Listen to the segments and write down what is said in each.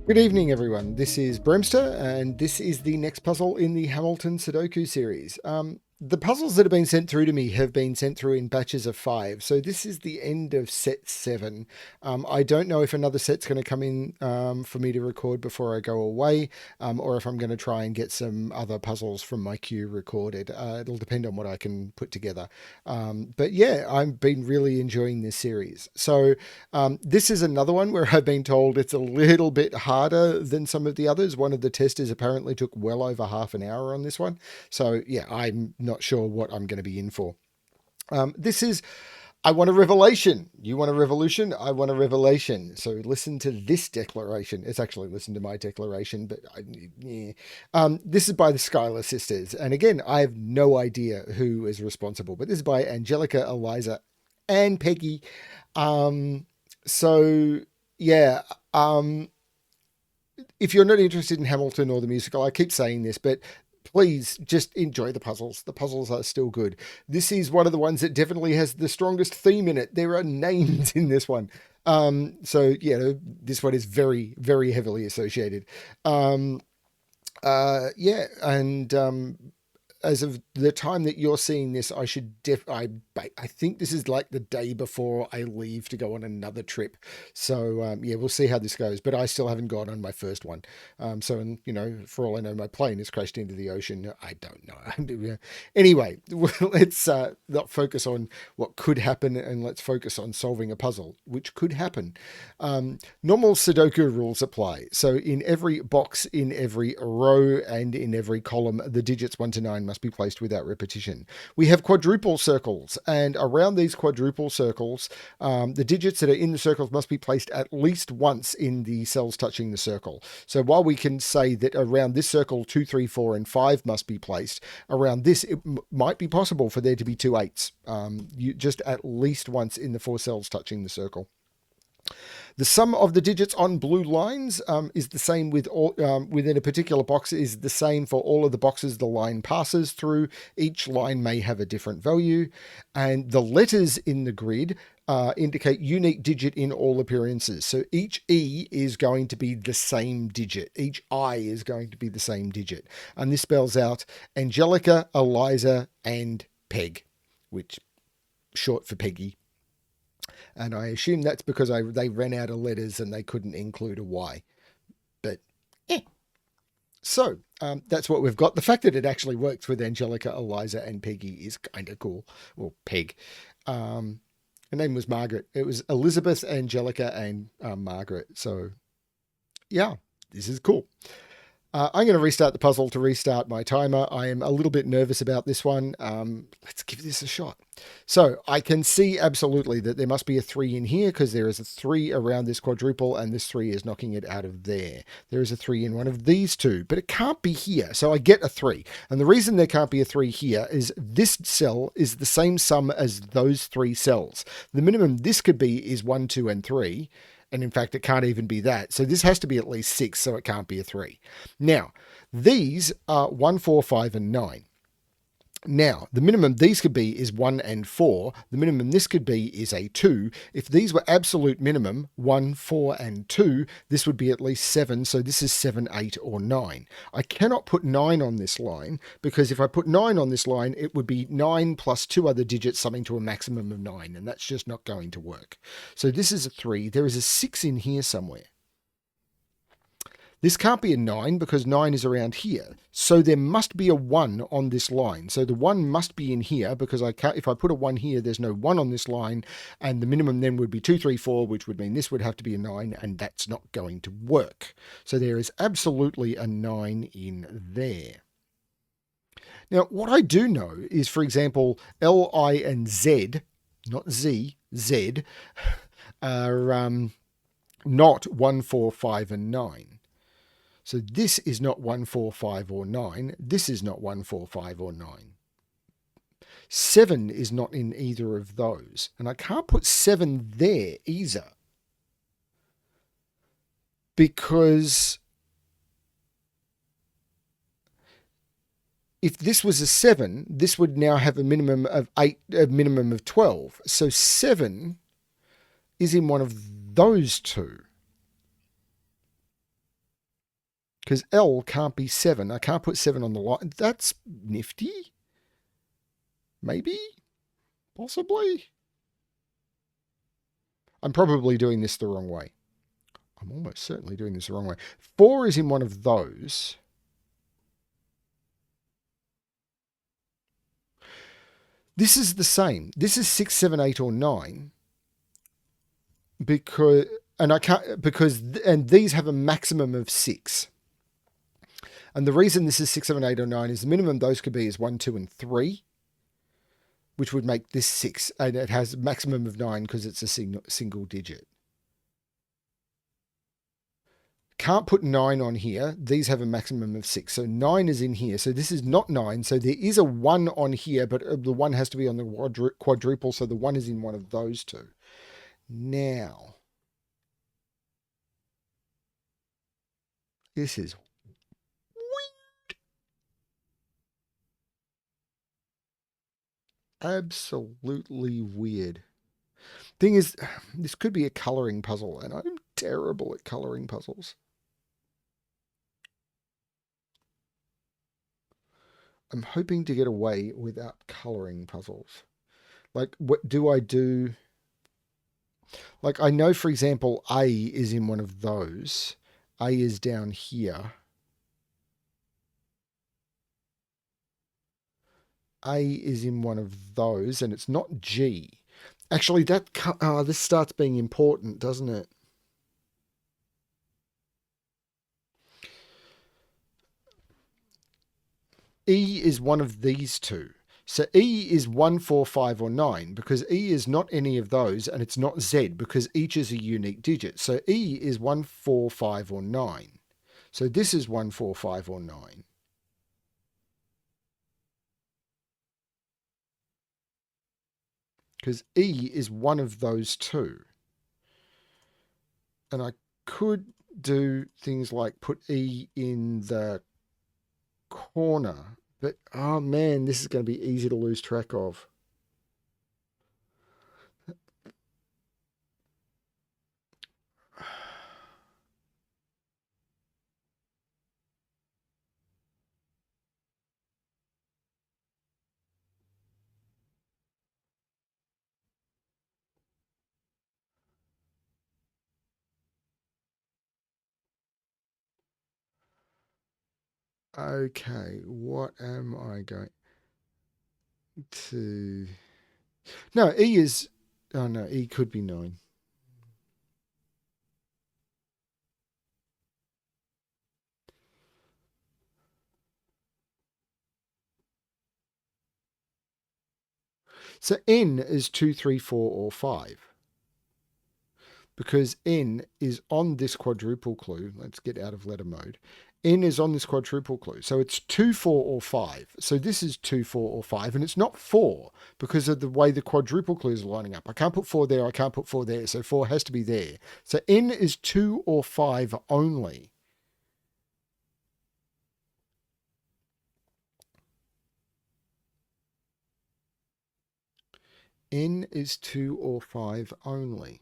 Good evening, everyone. This is BremSter, and this is the next puzzle in the Hamilton Sudoku series. The puzzles that have been sent through to me have been sent through in batches of 5, so this is the end of set 7. I don't know if another set's going to come in for me to record before I go away, or if I'm going to try and get some other puzzles from my queue recorded. It'll depend on what I can put together. But yeah, I've been really enjoying this series. So this is another one where I've been told it's a little bit harder than some of the others. One of the testers apparently took well over half an hour on this one. So yeah, I'm not sure what I'm going to be in for. This is I want a revelation. You want a revolution? I want a revelation. So listen to this declaration. It's actually listen to my declaration, but yeah. This is by the Schuyler Sisters. And again, I have no idea who is responsible, but this is by Angelica, Eliza, and Peggy. So yeah, if you're not interested in Hamilton or the musical, I keep saying this, but please just enjoy the puzzles. The puzzles are still good. This is one of the ones that definitely has the strongest theme in it. There are names in this one. So yeah, this one is very, very heavily associated. Yeah, and as of the time that you're seeing this, I should I think this is like the day before I leave to go on another trip. So yeah, we'll see how this goes. But I still haven't gone on my first one. So, and you know, for all I know, my plane has crashed into the ocean. I don't know. Anyway, let's not focus on what could happen, and let's focus on solving a puzzle, which could happen. Normal Sudoku rules apply. So in every box, in every row, and in every column, the digits 1 to 9 must be placed without repetition. We have quadruple circles, and around these quadruple circles, the digits that are in the circles must be placed at least once in the cells touching the circle. So while we can say that around this circle 2, 3, 4, and 5 must be placed, around this it might be possible for there to be 2 8s. You just at least once in the 4 cells touching the circle. The sum of the digits on blue lines is the same with all within a particular box is the same for all of the boxes the line passes through. Each line may have a different value, and the letters in the grid indicate unique digit in all appearances. So each E is going to be the same digit. Each I is going to be the same digit, and this spells out Angelica, Eliza, and Peg, which short for Peggy. And I assume that's because they ran out of letters and they couldn't include a Y. But, eh. So, that's what we've got. The fact that it actually works with Angelica, Eliza, and Peggy is kind of cool. Well, Peg. Her name was Margaret. It was Elizabeth, Angelica, and Margaret. So, yeah, this is cool. I'm going to restart the puzzle to restart my timer. I am a little bit nervous about this one. Let's give this a shot. So I can see absolutely that there must be a 3 in here because there is a 3 around this quadruple and this 3 is knocking it out of there. There is a 3 in one of these two, but it can't be here. So I get a 3. And the reason there can't be a 3 here is this cell is the same sum as those 3 cells. The minimum this could be is 1, 2, and 3. And in fact, it can't even be that. So this has to be at least 6, so it can't be a 3. Now, these are 1, 4, 5, and 9. Now, the minimum these could be is 1 and 4. The minimum this could be is a 2. If these were absolute minimum, 1, 4, and 2, this would be at least 7. So this is 7, 8, or 9. I cannot put 9 on this line because if I put 9 on this line, it would be 9 plus 2 other digits, something to a maximum of 9. And that's just not going to work. So this is a 3. There is a 6 in here somewhere. This can't be a 9 because 9 is around here. So there must be a 1 on this line. So the 1 must be in here because I can't, if I put a 1 here, there's no 1 on this line. And the minimum then would be 2, 3, 4, which would mean this would have to be a 9, and that's not going to work. So there is absolutely a 9 in there. Now, what I do know is, for example, L, I, and Z, not Z, Z, are not 1, 4, 5, and 9. So this is not 1, 4, 5, or 9. This is not 1, 4, 5, or 9. 7 is not in either of those. And I can't put 7 there either. Because if this was a 7, this would now have a minimum of 8, a minimum of 12. So 7 is in one of those two. Because L can't be 7. I can't put 7 on the line. That's nifty. Maybe? Possibly? I'm probably doing this the wrong way. I'm almost certainly doing this the wrong way. 4 is in one of those. This is the same. This is 6, 7, 8, or 9. Because these have a maximum of 6. And the reason this is 6, 7, 8, or 9 is the minimum those could be is 1, 2, and 3, which would make this 6. And it has a maximum of 9 because it's a single digit. Can't put 9 on here. These have a maximum of 6. So 9 is in here. So this is not 9. So there is a 1 on here, but the 1 has to be on the quadruple. So the 1 is in one of those two. Now, this is weird. Absolutely weird. Thing is, this could be a coloring puzzle, and I'm terrible at coloring puzzles. I'm hoping to get away without coloring puzzles. Like, what do I do? Like, I know, for example, A is in one of those. A is down here. A is in one of those, and it's not G. Actually, this starts being important, doesn't it? E is one of these two. So E is 1, 4, 5, or 9 because E is not any of those, and it's not Z because each is a unique digit. So E is 1, 4, 5, or 9. So this is 1, 4, 5, or 9. Because E is one of those two. And I could do things like put E in the corner. But, oh man, this is going to be easy to lose track of. Okay, what am I going to... No, E is... Oh, no, E could be 9. So N is 2, 3, 4, or 5. Because N is on this quadruple clue. Let's get out of letter mode. N is on this quadruple clue. So it's 2, 4, or 5. So this is 2, 4, or 5. And it's not 4 because of the way the quadruple clues are lining up. I can't put 4 there. I can't put 4 there. So 4 has to be there. So N is 2 or 5 only. N is 2 or 5 only.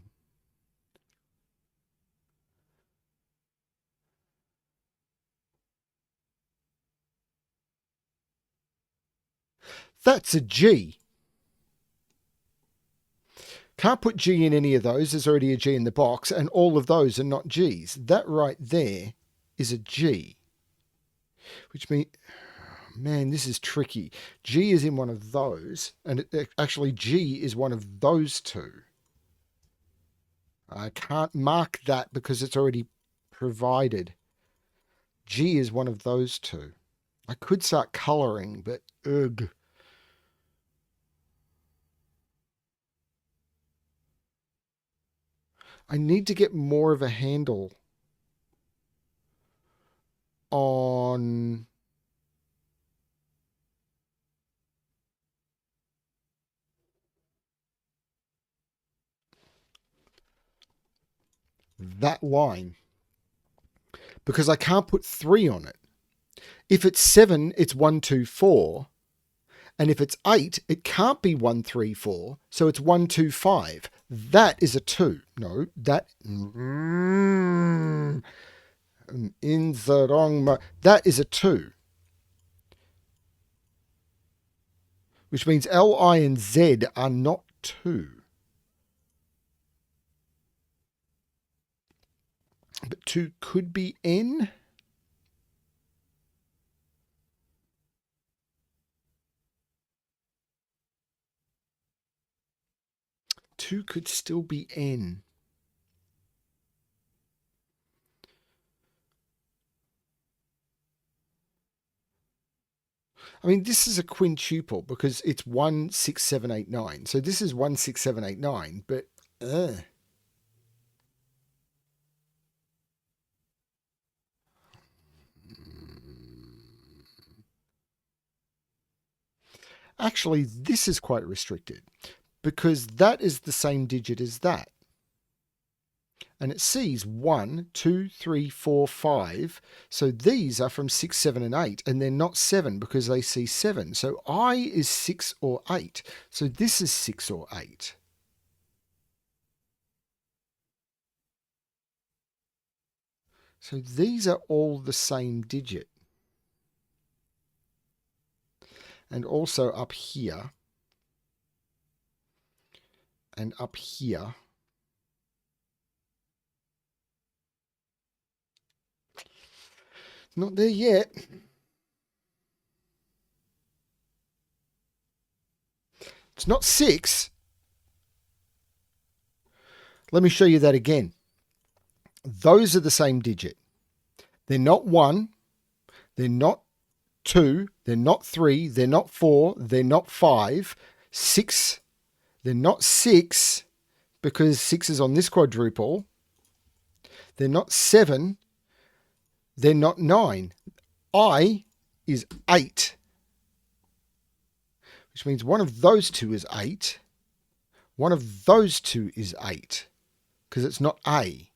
That's a G. Can't put G in any of those. There's already a G in the box, and all of those are not Gs. That right there is a G. Which means, man, this is tricky. G is in one of those, and actually G is one of those two. I can't mark that because it's already provided. G is one of those two. I could start colouring, but ugh. I need to get more of a handle on that line because I can't put 3 on it. If it's 7, it's 1, 2, 4. And if it's 8, it can't be 1, 3, 4. So it's 1, 2, 5. That is a 2. No, that... In the wrong mode. That is a 2. Which means L, I, and Z are not 2. But 2 could be N. Two could still be N. I mean, this is a quintuple because it's 1, 6, 7, 8, 9. So this is 1, 6, 7, 8, 9. But actually, this is quite restricted because that is the same digit as that. And it sees 1, 2, 3, 4, 5. So these are from 6, 7, and 8. And they're not 7 because they see 7. So I is 6 or 8. So this is 6 or 8. So these are all the same digit. And also up here. And up here. Not there yet. It's not 6. Let me show you that again. Those are the same digit. They're not 1. They're not 2. They're not 3. They're not 4. They're not 5. 6. They're not 6 because 6 is on this quadruple. They're not 7. They're not 9. I is 8. Which means one of those two is 8. One of those two is 8. Because it's not A.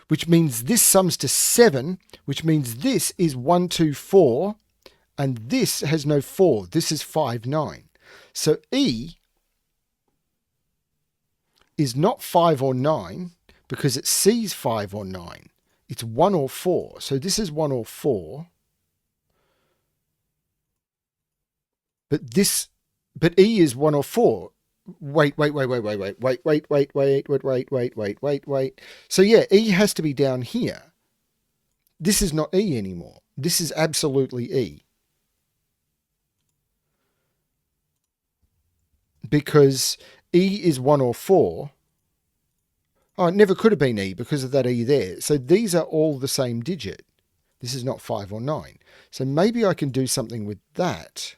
Which means this sums to 7. Which means this is 1, 2, 4. And this has no 4. This is 5, 9. So E is not 5 or 9 because it sees 5 or 9. It's 1 or 4. So this is 1 or 4. But E is 1 or 4. Wait. So yeah, E has to be down here. This is not E anymore. This is absolutely E. Because E is 1 or 4. Oh, it never could have been E because of that E there. So these are all the same digit. This is not 5 or 9. So maybe I can do something with that.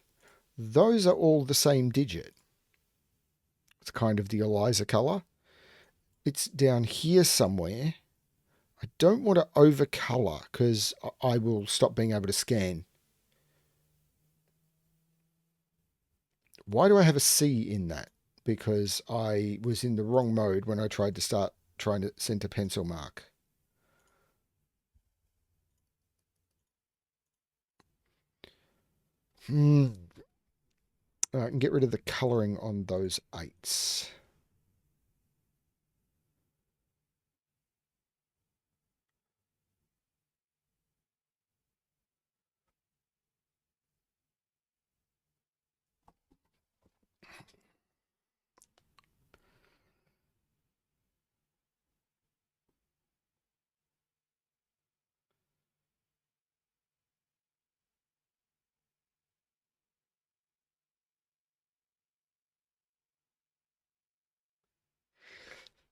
Those are all the same digit. It's kind of the Eliza color. It's down here somewhere. I don't want to overcolor because I will stop being able to scan. Why do I have a C in that? Because I was in the wrong mode when I tried to start trying to center pencil mark. I can get rid of the colouring on those 8s.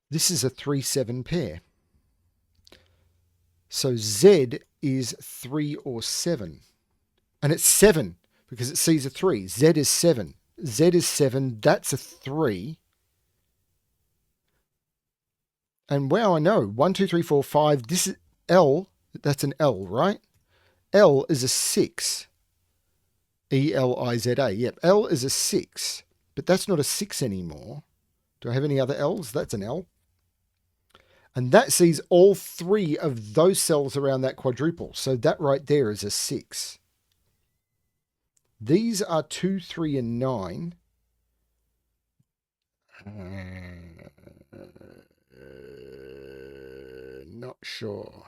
This is a 3-7 pair. So Z is 3 or 7. And it's 7 because it sees a 3. Z is 7. Z is 7. That's a 3. And wow, I know. 1, 2, 3, 4, 5. This is L. That's an L, right? L is a 6. Eliza. Yep. L is a 6. But that's not a 6 anymore. Do I have any other L's? That's an L. And that sees all 3 of those cells around that quadruple. So that right there is a 6. These are 2, 3, and 9. Not sure.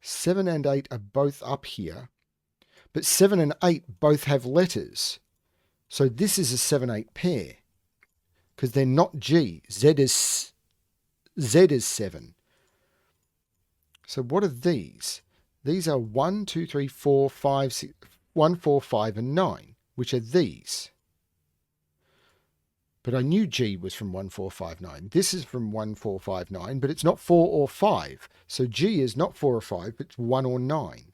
Seven and eight are both up here, but seven and eight both have letters. So this is a 7-8 pair because they're not G. Z is 7. So what are these? These are 1, 2, 3, 4, 5, 6, 1, 4, 5, and 9, which are these. But I knew G was from 1459. This is from 1459, but it's not 4 or 5. So G is not 4 or 5, but it's 1 or 9.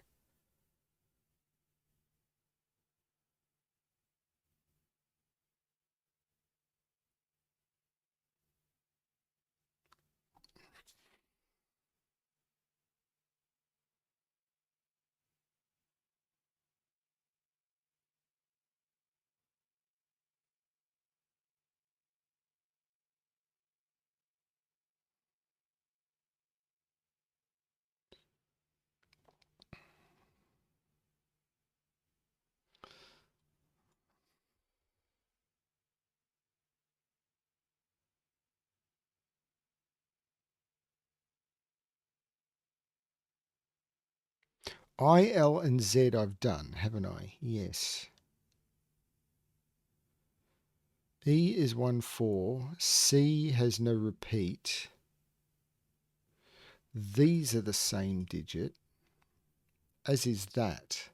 I, L, and Z I've done, haven't I? Yes. E is 1, 4. C has no repeat. These are the same digit, as is that.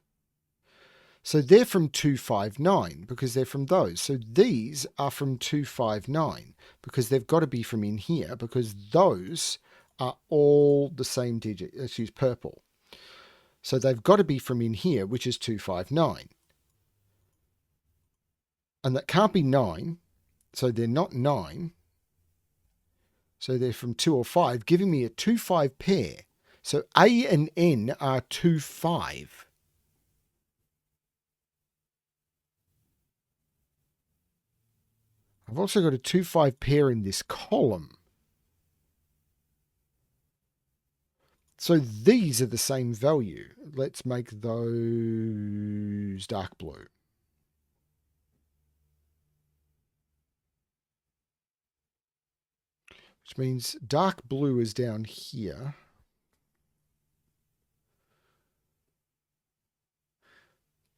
So they're from 259 because they're from those. So these are from 259 because they've got to be from in here because those are all the same digit. Let's use purple. So they've got to be from in here, which is 259. And that can't be 9. So they're not 9. So they're from 2 or 5, giving me a 2-5 pair. So A and N are 2-5. I've also got a 2-5 pair in this column. So these are the same value. Let's make those dark blue. Which means dark blue is down here.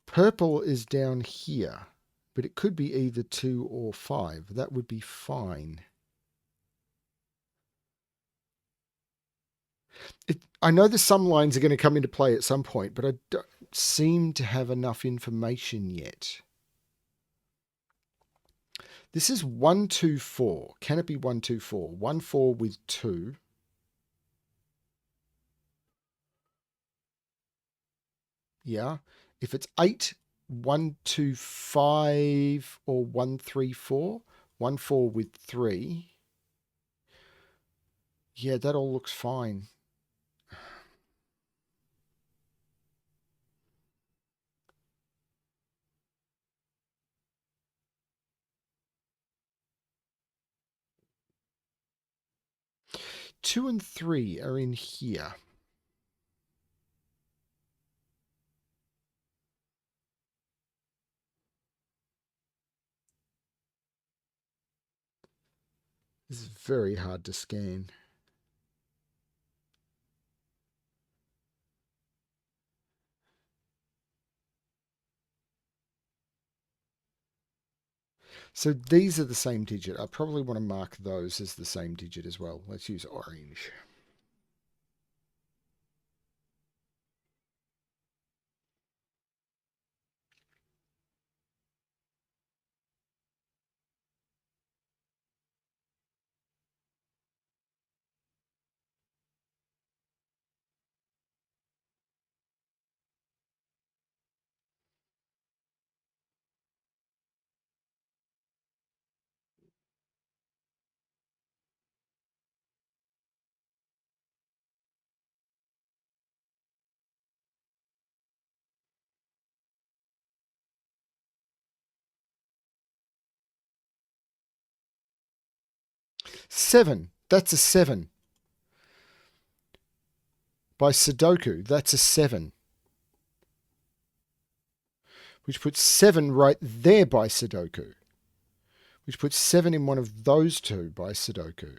Purple is down here. But it could be either 2 or 5. That would be fine. I know the sum lines are going to come into play at some point, but I don't seem to have enough information yet. This is 1, 2, 4. Can it be 1, 2, 4? 1, 4 with 2. Yeah. If it's 8, 1, 2, 5, or 1, 3, 4. 1, 4 with 3. Yeah, that all looks fine. Two and 3 are in here. This is very hard to scan. So these are the same digit. I probably want to mark those as the same digit as well. Let's use orange. Seven. That's a 7. by Sudoku. That's a 7. Which puts 7 right there by Sudoku. Which puts 7 in one of those two by Sudoku.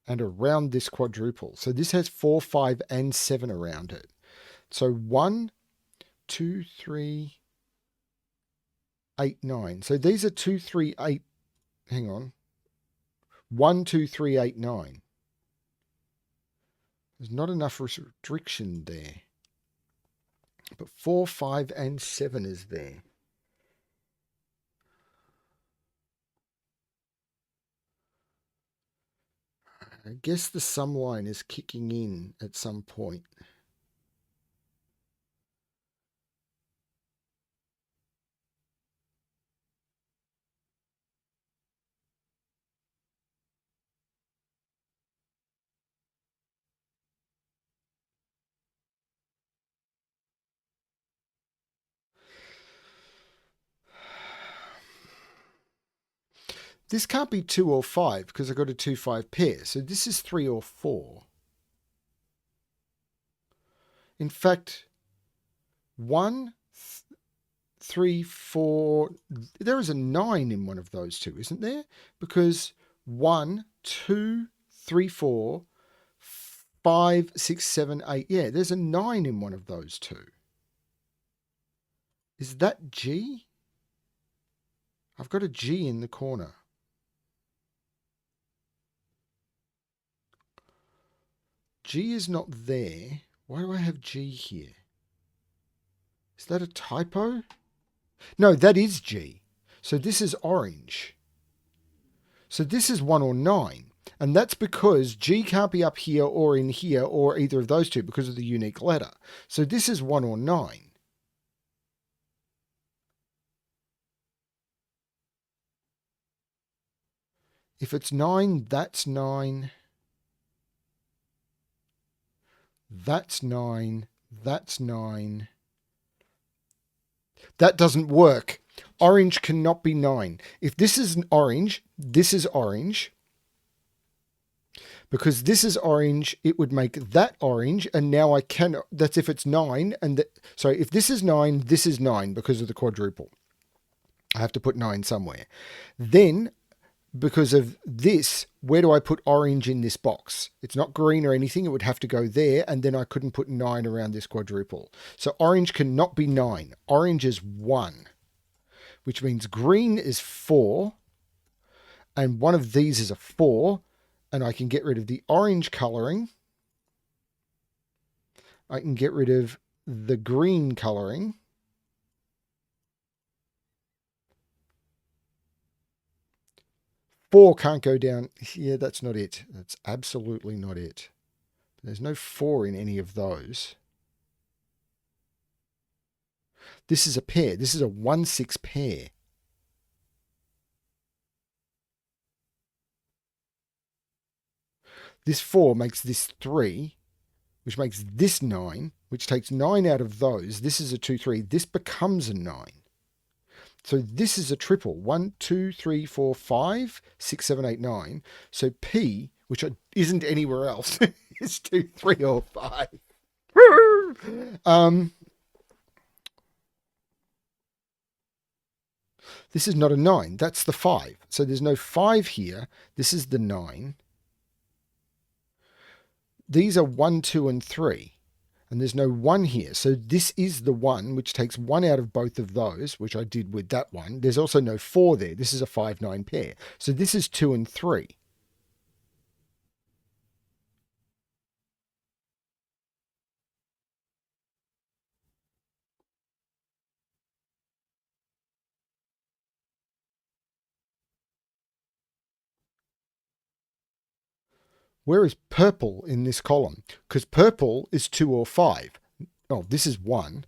And around this quadruple. So this has 4, 5, and 7 around it. So 1, 2, 3, 8, 9. So these are 2, 3, 8. Hang on. 1, 2, 3, 8, 9. There's not enough restriction there. But 4, 5, and 7 is there. I guess the sum line is kicking in at some point. This can't be 2 or 5 because I've got a 2, 5 pair. So this is 3 or 4. In fact, 1, 3, 4. There is a 9 in one of those two, isn't there? Because 1, 2, 3, 4, 5, 6, 7, 8. Yeah, there's a 9 in one of those two. Is that G? I've got a G in the corner. G is not there. Why do I have G here? Is that a typo? No, that is G. So this is orange. So this is 1 or 9. And that's because G can't be up here or in here or either of those two because of the unique letter. So this is 1 or 9. If it's 9, that's 9. That's 9. That's 9. That doesn't work. Orange cannot be 9. If this is an orange, this is orange. Because this is orange, it would make that orange. And now I cannot. That's if it's 9. And sorry, if this is 9, this is 9 because of the quadruple. I have to put 9 somewhere. Then, because of this, where do I put orange in this box? It's not green or anything. It would have to go there. And then I couldn't put 9 around this quadruple. So orange cannot be 9. Orange is 1, which means green is 4. And one of these is a 4. And I can get rid of the orange colouring. I can get rid of the green colouring. Four can't go down. Yeah, that's not it. That's absolutely not it. There's no 4 in any of those. This is a pair. This is a 1-6 pair. This 4 makes this 3, which makes this 9, which takes 9 out of those. This is a 2, 3. This becomes a 9. So this is a triple. 1, 2, 3, 4, 5, 6, 7, 8, 9. So P, which isn't anywhere else, is 2, 3, or 5. This is not a 9. That's the 5. So there's no 5 here. This is the 9. These are 1, 2, and 3. And there's no 1 here. So this is the 1, which takes 1 out of both of those, which I did with that one. There's also no 4 there. This is a 5, 9 pair. So this is 2 and 3. Where is purple in this column? Because purple is 2 or 5. Oh, this is 1.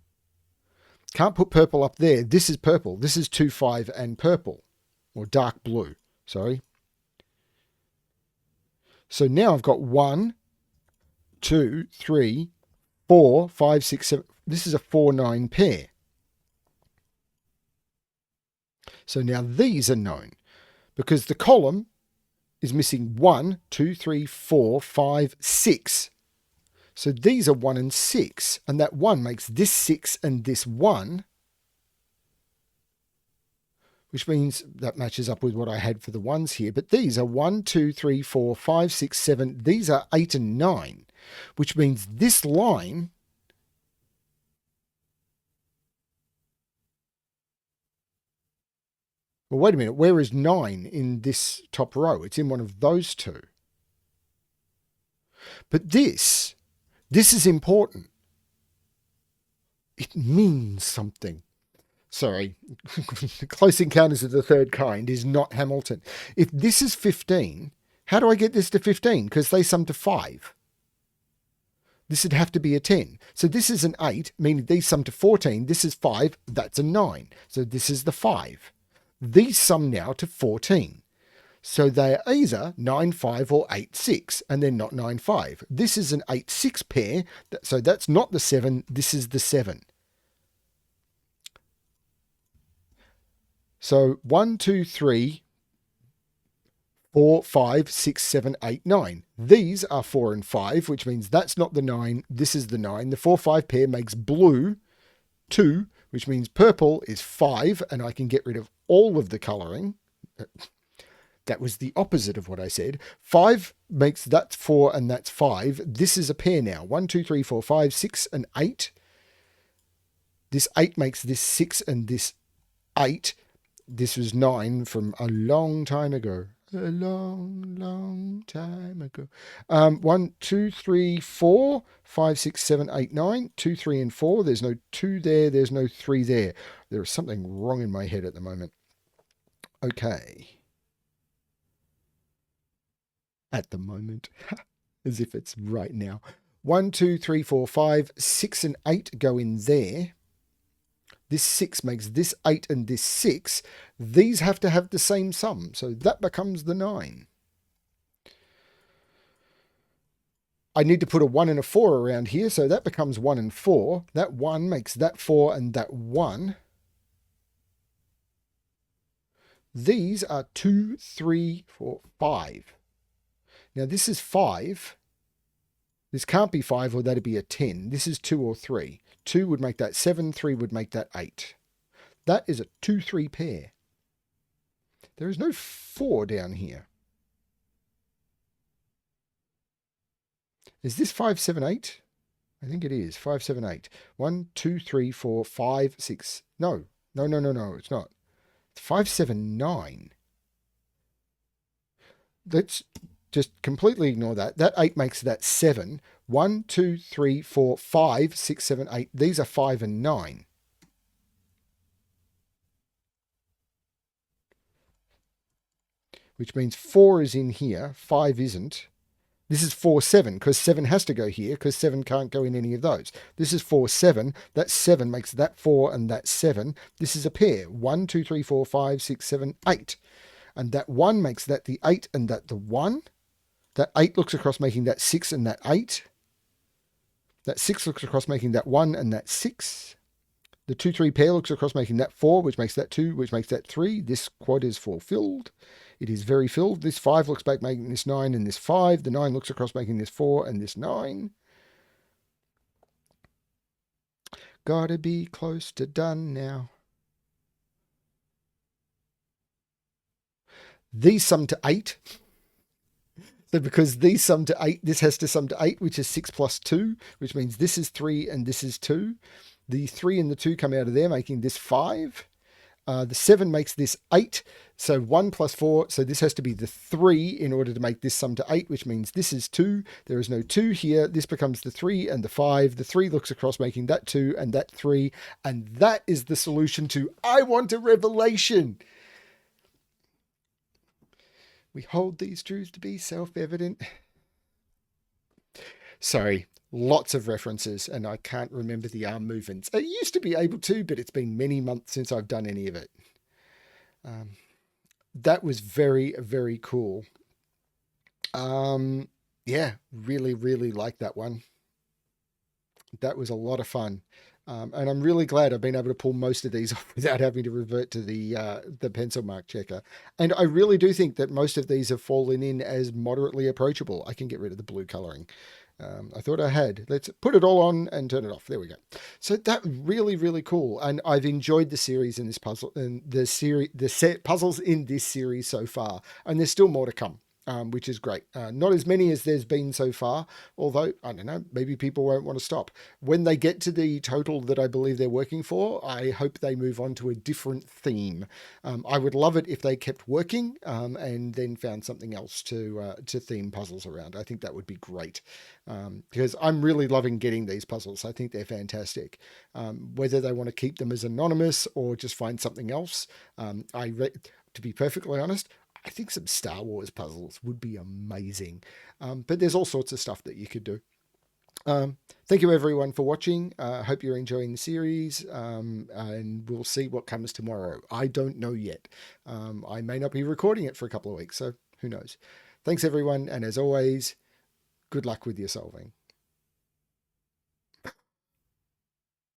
Can't put purple up there. This is purple. This is 2, 5, and purple. Or dark blue. Sorry. So now I've got 1, 2, 3, 4, 5, 6, 7. This is a 4, 9 pair. So now these are known. Because the column is missing 1, 2, 3, 4, 5, 6. So these are 1 and 6, and that 1 makes this 6 and this 1, which means that matches up with what I had for the ones here. But these are 1, 2, 3, 4, 5, 6, 7. These are 8 and 9, which means this line well, wait a minute. Where is 9 in this top row? It's in one of those two. But this is important. It means something. Sorry, Close Encounters of the Third Kind is not Hamilton. If this is 15, how do I get this to 15? Because they sum to 5. This would have to be a 10. So this is an 8, meaning these sum to 14. This is 5, that's a 9. So this is the 5. These sum now to 14. So they're either 9, 5 or 8, 6, and they're not 9, 5. This is an 8, 6 pair, so that's not the 7, this is the 7. So 1, 2, 3, 4, 5, 6, 7, 8, 9. These are 4 and 5, which means that's not the 9, this is the 9. The 4, 5 pair makes blue 2, which means purple is 5, and I can get rid of all of the colouring. That was the opposite of what I said. 5 makes that's 4 and that's 5. This is a pair now. 1, 2, 3, 4, 5, 6 and 8. This 8 makes this 6 and this 8. This was 9 from a long time ago. A long, long time ago. 1, 2, 3, 4, 5, 6, 7, 8, 9. 2, 3, and 4. There's no 2 there. There's no 3 there. There is something wrong in my head at the moment. Okay. At the moment. As if it's right now. 1, 2, 3, 4, 5, 6 and 8 go in there. This 6 makes this 8 and this 6. These have to have the same sum. So that becomes the 9. I need to put a 1 and a 4 around here. So that becomes 1 and 4. That 1 makes that 4 and that 1. These are 2, 3, 4, 5. Now this is 5. This can't be 5 or that'd be a 10. This is 2 or 3. 2 would make that 7. 3 would make that 8. That is a 2, 3 pair. There is no 4 down here. Is this 5, 7, 8? I think it is. 5, 7, 8. 1, 2, 3, 4, 5, 6. No. No, it's not. It's 5, 7, 9. Let's just completely ignore that. That 8 makes that 7. 1, 2, 3, 4, 5, 6, 7, 8. These are 5 and 9. Which means 4 is in here, 5 isn't. This is 4, 7, because 7 has to go here, because 7 can't go in any of those. This is 4, 7. That 7 makes that 4 and that 7. This is a pair. 1, 2, 3, 4, 5, 6, 7, 8. And that 1 makes that the 8 and that the 1. That 8 looks across making that 6 and that 8. That 6 looks across making that 1 and that 6. The 2, 3 pair looks across making that 4, which makes that 2, which makes that 3. This quad is fulfilled. It is very filled. This 5 looks back making this 9 and this 5. The 9 looks across making this 4 and this 9. Gotta be close to done now. These sum to 8. So because these sum to 8, this has to sum to 8, which is 6 plus 2, which means this is 3 and this is 2. The 3 and the 2 come out of there, making this 5. The 7 makes this 8. So 1 plus 4. So this has to be the 3 in order to make this sum to 8, which means this is 2. There is no 2 here. This becomes the 3 and the 5. The 3 looks across making that 2 and that 3. And that is the solution to I want a revelation. We hold these truths to be self-evident. Sorry, lots of references, and I can't remember the arm movements. I used to be able to, but it's been many months since I've done any of it. That was very, very cool. Yeah, really, really like that one. That was a lot of fun. And I'm really glad I've been able to pull most of these off without having to revert to the pencil mark checker. And I really do think that most of these have fallen in as moderately approachable. I can get rid of the blue coloring. I thought I had. Let's put it all on and turn it off. There we go. So that really, really cool. And I've enjoyed the series in this puzzle and the set puzzles in this series so far. And there's still more to come. Which is great. Not as many as there's been so far, although, I don't know, maybe people won't want to stop. When they get to the total that I believe they're working for, I hope they move on to a different theme. I would love it if they kept working and then found something else to theme puzzles around. I think that would be great because I'm really loving getting these puzzles. I think they're fantastic. Whether they want to keep them as anonymous or just find something else, to be perfectly honest, I think some Star Wars puzzles would be amazing. But there's all sorts of stuff that you could do. Thank you everyone for watching. I hope you're enjoying the series, and we'll see what comes tomorrow. I don't know yet. I may not be recording it for a couple of weeks, so who knows. Thanks everyone, and as always, good luck with your solving.